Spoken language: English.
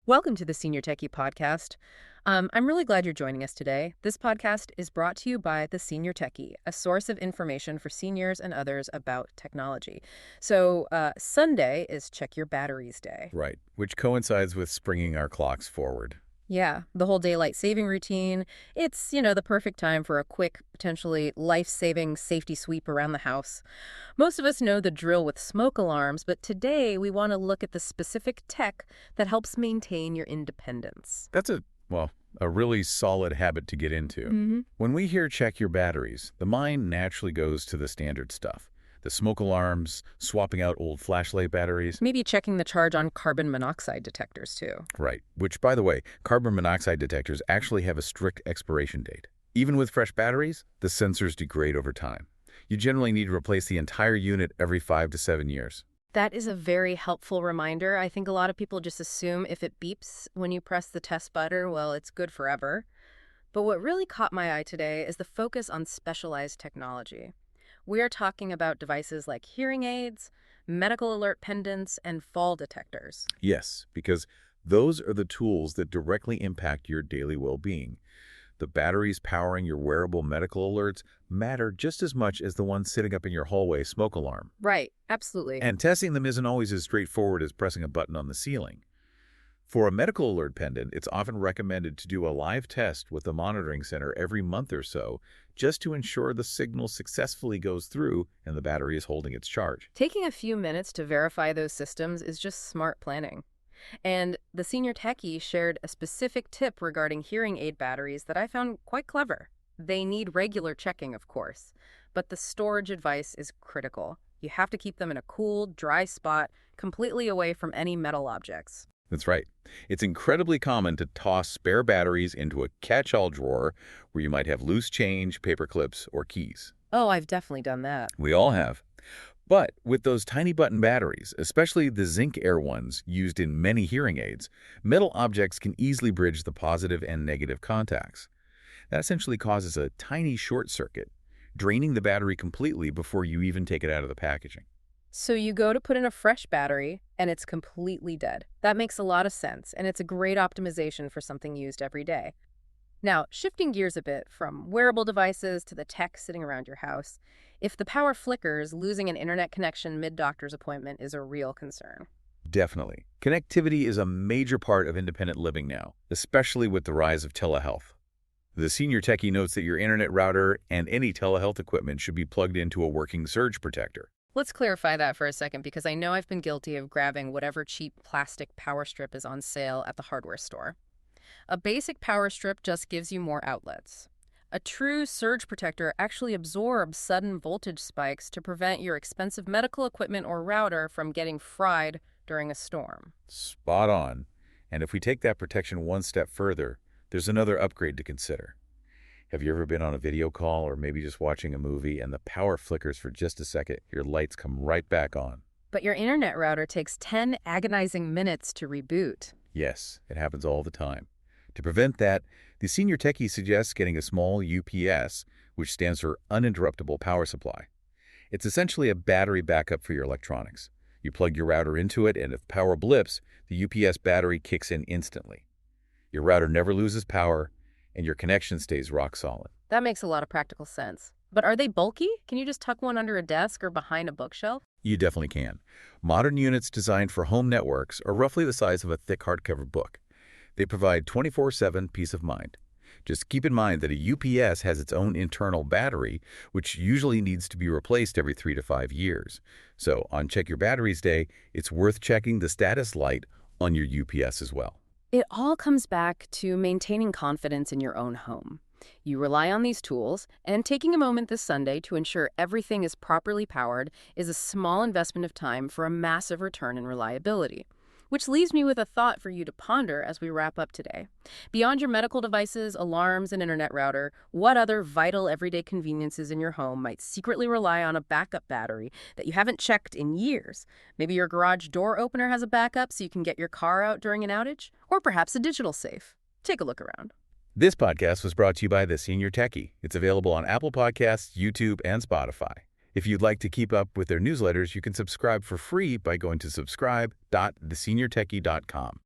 Welcome to the Senior Techie podcast. I'm really glad you're joining us today. This podcast is brought to you by the Senior Techie, a source of information for seniors and others about technology. Sunday is Check Your Batteries Day. Right, which coincides with springing our clocks forward. Yeah, the whole daylight saving routine. It's, the perfect time for a quick, potentially life-saving safety sweep around the house. Most of us know the drill with smoke alarms, but today we want to look at the specific tech that helps maintain your independence. That's a really solid habit to get into. When we hear check your batteries, the mind naturally goes to the standard stuff. The smoke alarms, swapping out old flashlight batteries. Maybe checking the charge on carbon monoxide detectors, too. Right, which, by the way, carbon monoxide detectors actually have a strict expiration date. Even with fresh batteries, the sensors degrade over time. You generally need to replace the entire unit every 5 to 7 years. That is a very helpful reminder. I think a lot of people just assume if it beeps when you press the test button, well, it's good forever. But what really caught my eye today is the focus on specialized technology. We are talking about devices like hearing aids, medical alert pendants, and fall detectors. Yes, because those are the tools that directly impact your daily well-being. The batteries powering your wearable medical alerts matter just as much as the ones sitting up in your hallway smoke alarm. Right, absolutely. And testing them isn't always as straightforward as pressing a button on the ceiling. For a medical alert pendant, it's often recommended to do a live test with the monitoring center every month or so, just to ensure the signal successfully goes through and the battery is holding its charge. Taking a few minutes to verify those systems is just smart planning. And the Senior Techie shared a specific tip regarding hearing aid batteries that I found quite clever. They need regular checking, of course, but the storage advice is critical. You have to keep them in a cool, dry spot, completely away from any metal objects. That's right. It's incredibly common to toss spare batteries into a catch-all drawer where you might have loose change, paper clips, or keys. Oh, I've definitely done that. We all have. But with those tiny button batteries, especially the zinc air ones used in many hearing aids, metal objects can easily bridge the positive and negative contacts. That essentially causes a tiny short circuit, draining the battery completely before you even take it out of the packaging. So you go to put in a fresh battery, and it's completely dead. That makes a lot of sense, and it's a great optimization for something used every day. Now, shifting gears a bit from wearable devices to the tech sitting around your house, if the power flickers, losing an internet connection mid-doctor's appointment is a real concern. Definitely. Connectivity is a major part of independent living now, especially with the rise of telehealth. The Senior Techie notes that your internet router and any telehealth equipment should be plugged into a working surge protector. Let's clarify that for a second, because I know I've been guilty of grabbing whatever cheap plastic power strip is on sale at the hardware store. A basic power strip just gives you more outlets. A true surge protector actually absorbs sudden voltage spikes to prevent your expensive medical equipment or router from getting fried during a storm. Spot on. And if we take that protection one step further, there's another upgrade to consider. Have you ever been on a video call or maybe just watching a movie and the power flickers for just a second, your lights come right back on? But your internet router takes 10 agonizing minutes to reboot. Yes, it happens all the time. To prevent that, the Senior Techie suggests getting a small UPS, which stands for Uninterruptible Power Supply. It's essentially a battery backup for your electronics. You plug your router into it, and if power blips, the UPS battery kicks in instantly. Your router never loses power, and your connection stays rock solid. That makes a lot of practical sense. But are they bulky? Can you just tuck one under a desk or behind a bookshelf? You definitely can. Modern units designed for home networks are roughly the size of a thick hardcover book. They provide 24/7 peace of mind. Just keep in mind that a UPS has its own internal battery, which usually needs to be replaced every 3 to 5 years. So on Check Your Batteries Day, it's worth checking the status light on your UPS as well. It all comes back to maintaining confidence in your own home. You rely on these tools, and taking a moment this Sunday to ensure everything is properly powered is a small investment of time for a massive return in reliability. Which leaves me with a thought for you to ponder as we wrap up today. Beyond your medical devices, alarms, and internet router, what other vital everyday conveniences in your home might secretly rely on a backup battery that you haven't checked in years? Maybe your garage door opener has a backup so you can get your car out during an outage? Or perhaps a digital safe. Take a look around. This podcast was brought to you by the Senior Techie. It's available on Apple Podcasts, YouTube, and Spotify. If you'd like to keep up with their newsletters, you can subscribe for free by going to subscribe.theseniortechie.com.